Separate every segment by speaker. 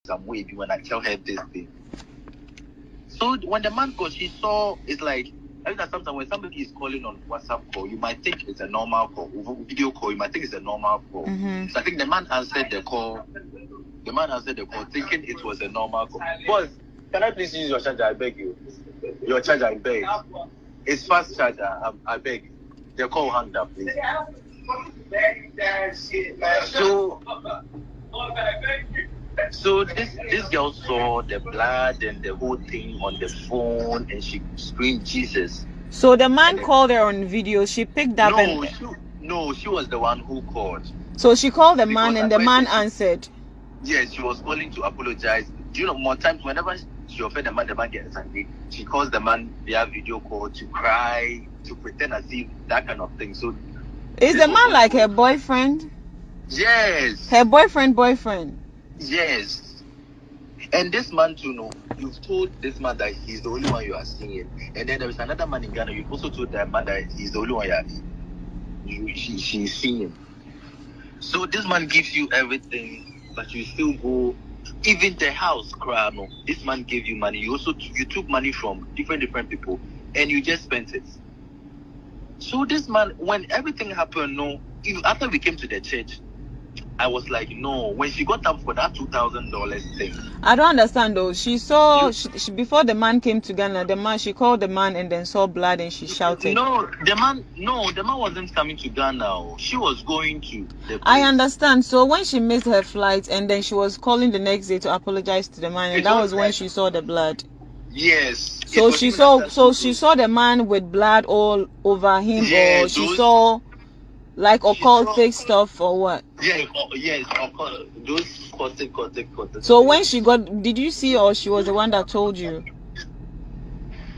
Speaker 1: some way when I tell her this thing. So when the man called, she saw it's like every time sometimes when somebody is calling on WhatsApp call, you might think it's a normal call. Video call, you might think it's a normal call.
Speaker 2: Mm-hmm.
Speaker 1: So I think the man answered the call. The man answered the call thinking it was a normal call. Boss, can I please use your charger? I beg you. Your charger, I beg. It's fast charger. I beg. The call hung up, please. So this girl saw the blood and the whole thing on the phone, and she screamed Jesus.
Speaker 2: So the man called her on video. She picked up.
Speaker 1: She was the one who called.
Speaker 2: So she called the man, and the man answered.
Speaker 1: Yes, she was calling to apologize. Do you know, more times whenever she offended the man gets angry, she calls the man via video call to cry, to pretend as if that kind of thing. So
Speaker 2: is the man like her boyfriend?
Speaker 1: Yes.
Speaker 2: Her boyfriend.
Speaker 1: Yes. And this man too, no, you've told this man that he's the only one you are seeing. And then there is another man in Ghana, you've also told that man that he's the only one she's seeing. So this man gives you everything, but you still go, even the house, no, this man gave you money. You took money from different people and you just spent it. So this man, when everything happened, no, after we came to the church, I was like, no. When she got up for that $2,000 thing,
Speaker 2: I don't understand though. She saw she, before the man came to Ghana. She called the man and then saw blood and she shouted.
Speaker 1: The man wasn't coming to Ghana. She was going to the place.
Speaker 2: I understand. So when she missed her flight and then she was calling the next day to apologize to the man, and that was when she saw the blood.
Speaker 1: Yes.
Speaker 2: So she saw the man with blood all over him, or she saw like occultic stuff or what?
Speaker 1: Yes, those occultic.
Speaker 2: So when she got, did you see, or she was the one that told you?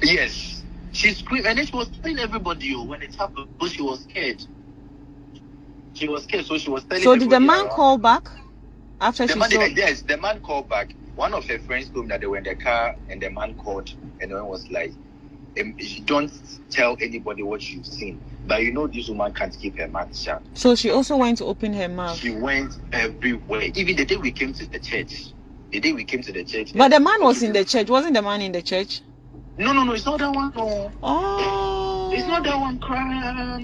Speaker 1: Yes, she screamed and then she was telling everybody when it happened. So she was scared. So she was telling.
Speaker 2: So did the man call back after she saw?
Speaker 1: Yes, the man called back. One of her friends told me that they were in the car and the man called and the man was like, "Don't tell anybody what you've seen." But you know this woman can't keep her mouth shut. So
Speaker 2: she also went to open her mouth.
Speaker 1: She went everywhere. Even the day we came to the church.
Speaker 2: But the man was in the church. Wasn't the man in the church?
Speaker 1: No, it's not that one. No.
Speaker 2: Oh.
Speaker 1: It's not that one.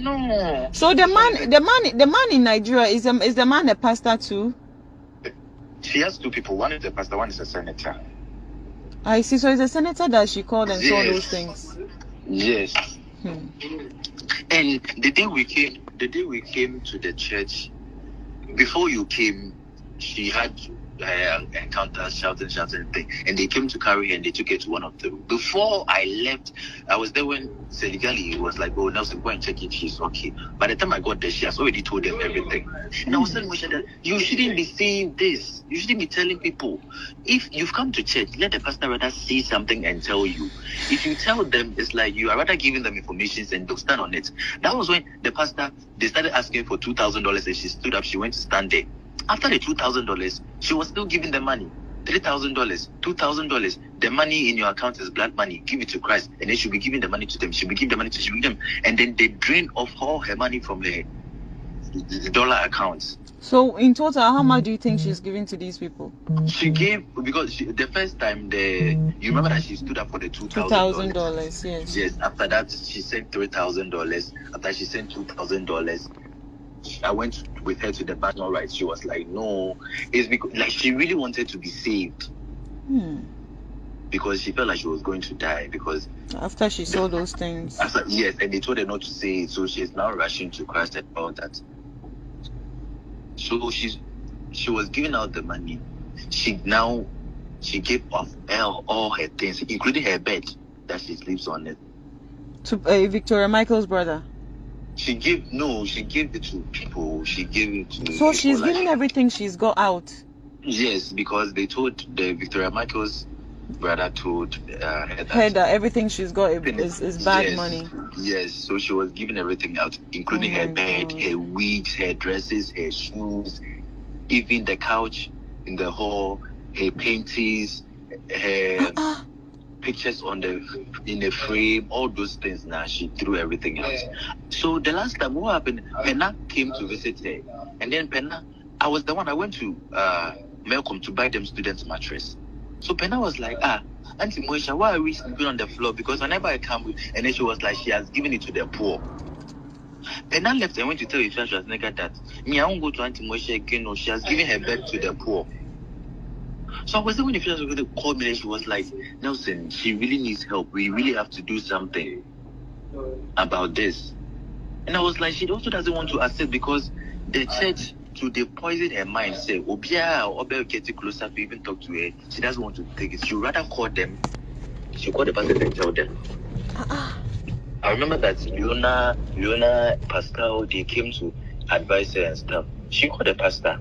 Speaker 1: No.
Speaker 2: So the man in Nigeria is the man a pastor too?
Speaker 1: She has two people. One is a pastor. One is a senator.
Speaker 2: I see. So it's a senator that she called and saw those things.
Speaker 1: Yes. And the day we came to the church, before you came, she had encounters, shouting thing, and they came to carry her and they took her to one of them. Before I left, I was there when Seligali was like, "Oh, Nelson, go and check if she's okay." By the time I got there, she has already told them everything. And I was telling Moesha that you shouldn't be saying this. You shouldn't be telling people. If you've come to church, let the pastor rather say something and tell you. If you tell them, it's like you are rather giving them information and they'll stand on it. That was when the pastor, they started asking for $2,000 and she stood up, she went to stand there. After the $2,000, she was still giving them money. $3,000, $2,000. The money in your account is blood money. Give it to Christ. And then she'll be giving the money to them. She'll be giving the money to them. And then they drain off all her money from her dollar accounts.
Speaker 2: So in total, how much do you think she's giving to these people?
Speaker 1: She gave, because the first time, you remember that she stood up for the $2,000?
Speaker 2: $2,000, yes.
Speaker 1: Yes, after that, she sent $3,000. After she sent $2,000, I went with her to the bank. All right, she was like, "No," it's because like she really wanted to be saved, because she felt like she was going to die. Because
Speaker 2: after she saw those things,
Speaker 1: yes, and they told her not to say it, so she's now rushing to Christ and all that. So she was giving out the money. She gave off all her things, including her bed that she sleeps on it,
Speaker 2: to Victoria Michael's brother.
Speaker 1: She gave it to people. She gave it to.
Speaker 2: So she's giving everything she's got out.
Speaker 1: Yes, because they told the Victoria Michael's brother told her
Speaker 2: that everything she's got is bad money.
Speaker 1: Yes, so she was giving everything out, including her bed, her wigs, her dresses, her shoes, even the couch in the hall, her paintings, her pictures in the frame, all those things. Now she threw everything out. So the last time, what happened? Penna came to visit her, and then Penna, I was the one. I went to Malcolm to buy them students' mattress. So Penna was like, Auntie Moesha, why are we sleeping on the floor? Because whenever I come, and then she was like, she has given it to the poor. Penna left and went to tell Ifeanyi Schwarzenegger that, me, I won't go to Auntie Moesha again, no, she has given her bed to the poor. So I was there when Ifeanyi Schwarzenegger called me and she was like, Nelson, she really needs help. We really have to do something about this. And I was like, she also doesn't want to accept because the church, to they poison her mind, say, Obia or get closer to even talk to her. She doesn't want to take it. She would rather call them. She called the pastor and tell them. I remember that Leona, Pascal, they came to advise her and stuff. She called the pastor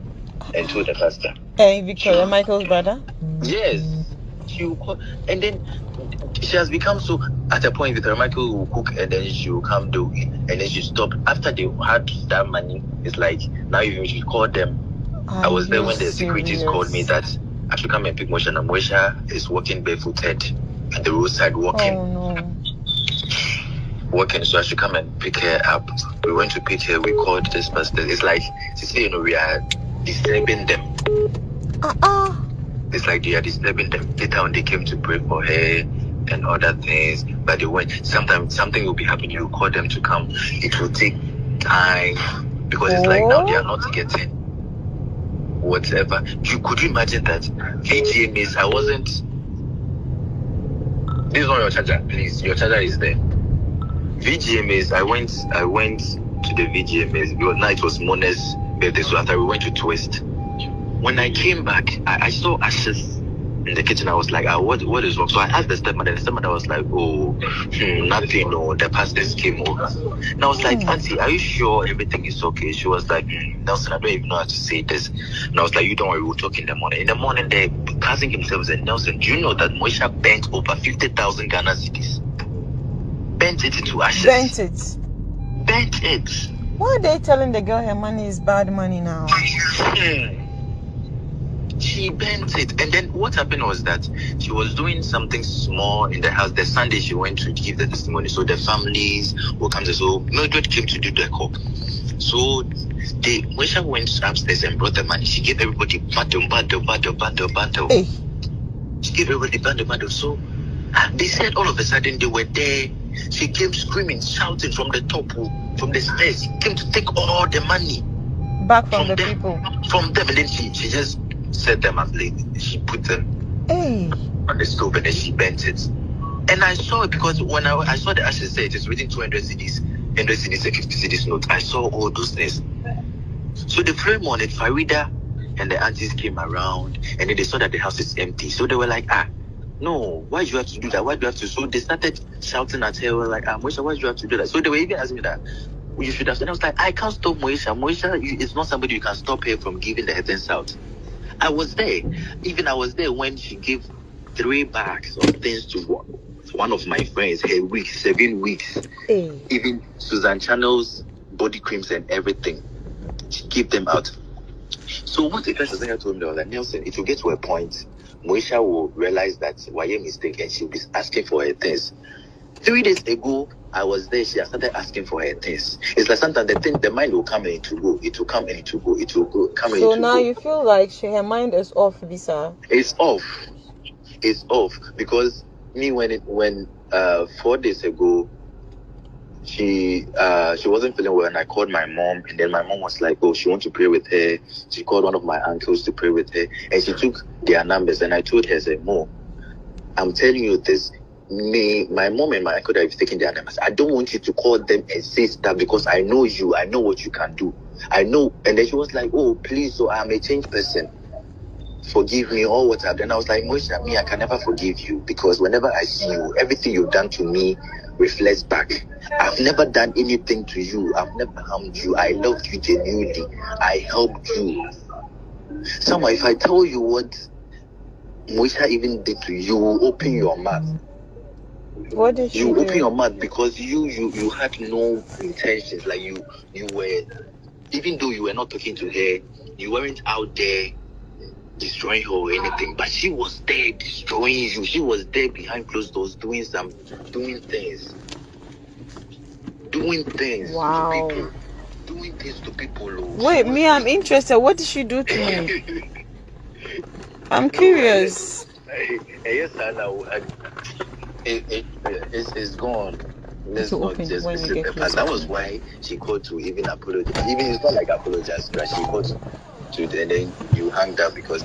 Speaker 1: and told the pastor.
Speaker 2: Hey, Victoria Michael's brother?
Speaker 1: Yes. She will call, and then she has become so, at a point Victoria Michael will cook and then she will come do it and then she stopped. After they had that money, it's like, now you should call them. I was there when the securities called me that I should come and pick Moesha. And Moesha is walking barefooted at the roadside walking.
Speaker 2: Oh no.
Speaker 1: Working, so I should come and pick her up. We went to pick her, we called this pastor. It's like, she said, we are disturbing them. It's like they are disturbing them. Later on, they came to pray for her and other things. But they went, sometimes something will be happening, you call them to come. It will take time because it's like now they are not getting whatever. Could you imagine that? VGMAs, I wasn't. This is not your charger, please. Your charger is there. VGMAs, I went to the VGMAs. Now it was Mona's birthday, so after we went to Twist. When I came back, I saw ashes in the kitchen. I was like, what is wrong? So I asked the stepmother. The stepmother was like, nothing. No, the pastors came over. And I was like, Auntie, are you sure everything is okay? She was like, Nelson, I don't even know how to say this. And I was like, you don't worry, we'll talk in the morning. In the morning, the cousin himself said, Nelson, do you know that Moesha bent over 50,000 Ghana cedis? Bent it into ashes. Bent it.
Speaker 2: Why are they telling the girl her money is bad money now?
Speaker 1: She bent it. And then what happened was that she was doing something small in the house. The Sunday she went to give the testimony. So the families will come to. So Mildred came to do the call. So Moesha went upstairs and brought the money. She gave everybody bundle.
Speaker 2: Hey.
Speaker 1: She gave everybody bundle. So they said all of a sudden they were there. She came screaming, shouting from the top, from the stairs. She came to take all the money
Speaker 2: back from the people.
Speaker 1: From them, and then she just set them up. She put them on the stove, and then she bent it. And I saw it because when I saw the ashes there, it is written 200 CDs, 100 CDs, and 50 CDs note. I saw all those things. So the following morning, Farida and the aunties came around, and then they saw that the house is empty. So they were like, no, why do you have to do that? Why do you have to? So they started shouting at her, like, Moesha, why do you have to do that? So they were even asking me that, you should have. And I was like, I can't stop Moesha. Moesha is not somebody you can stop her from giving the headings out. I was there. Even I was there when she gave 3 bags of things to one of my friends, her weeks, 7 weeks. Even Susan Channel's body creams and everything. She gave them out. So what the person told me was that, Nelson, it will get to a point Moesha will realize that why a mistake and she'll be asking for her things. 3 days ago, I was there. She started asking for her things. It's like sometimes the mind will come and it will go. It will come and it will go. It will go. Come and it will go. So
Speaker 2: now you feel like her mind is off, Bisa?
Speaker 1: It's off. It's off because me when 4 days ago she wasn't feeling well and I called my mom and then my mom was like, she wants to pray with her. She called one of my uncles to pray with her and she took their numbers and I told her, Mo, I'm telling you this. My mom and my uncle that have taken their numbers. I don't want you to call them and say stuff because I know you. I know what you can do. I know. And then she was like, please, so I'm a changed person. Forgive me all what I've done. I was like, Moesha, I can never forgive you because whenever I see you, everything you've done to me reflects back. I've never done anything to you. I've never harmed you. I loved you genuinely. I helped you. Somehow, if I tell you what Moesha even did to you, open your mouth.
Speaker 2: What did
Speaker 1: you open your mouth because you had no intentions. Like you were, even though you were not talking to her, you weren't out there destroying her or anything. But she was there destroying you. She was there behind closed doors doing things.
Speaker 2: Wow.
Speaker 1: To people. Doing things to people.
Speaker 2: Wait, I'm interested. What did she do to me? I'm curious.
Speaker 1: Yes, I know. It's gone. Let's not just visit the past. That was why she called to even apologize. Even it's not like apologize, but she called to and then you hanged up because.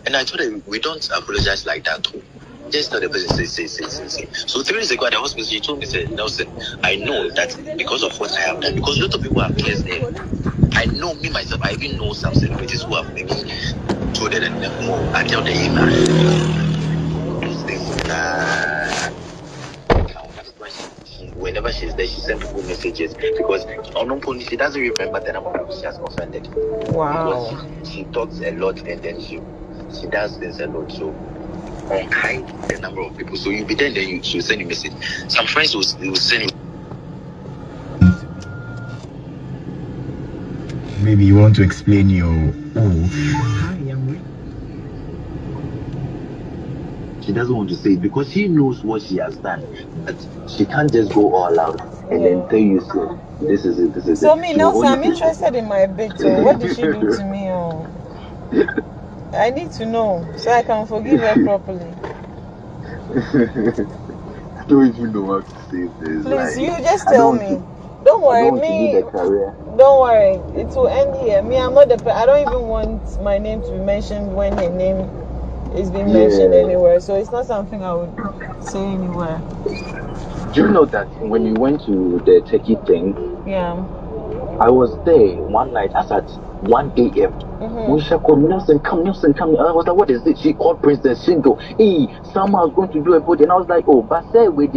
Speaker 1: And I told her we don't apologize like that too. Just tell the person say. So 3 days ago at the hospital, she told me, said, Nelson, I know that because of what I have done, because a lot of people have caused them. I know me myself. I even know some celebrities who have maybe told her that more. I tell the email. Whenever she's there, she sends people messages because she doesn't remember the number of people she has offended.
Speaker 2: Wow.
Speaker 1: Because she talks a lot and then she does things a lot. So unkind the number of people. So you'll be there and then she'll send you a message. Some friends will send you.
Speaker 3: Maybe you want to explain your
Speaker 1: She doesn't want to say it because she knows what she has done. But she can't just go all out and then tell you, so this is it.
Speaker 2: So me, Nelson, I'm interested in my bit. So what did she do to me? Oh, I need to know so I can forgive her properly.
Speaker 1: I don't even know what to say.
Speaker 2: Please, like, you just tell me. Don't worry, me. Don't worry, it will end here. Me, I'm not the. I don't even want my name to be mentioned when her name is being mentioned anywhere. So it's not something I would say anywhere.
Speaker 1: Do you know that when you went to the Turkey thing?
Speaker 2: Yeah.
Speaker 1: I was there one night as at 1 a.m. Moesha called Nelson, come. I was like, what is it? She called Princess Shingo. Hey, someone's going to do a body. And I was like, oh, but say with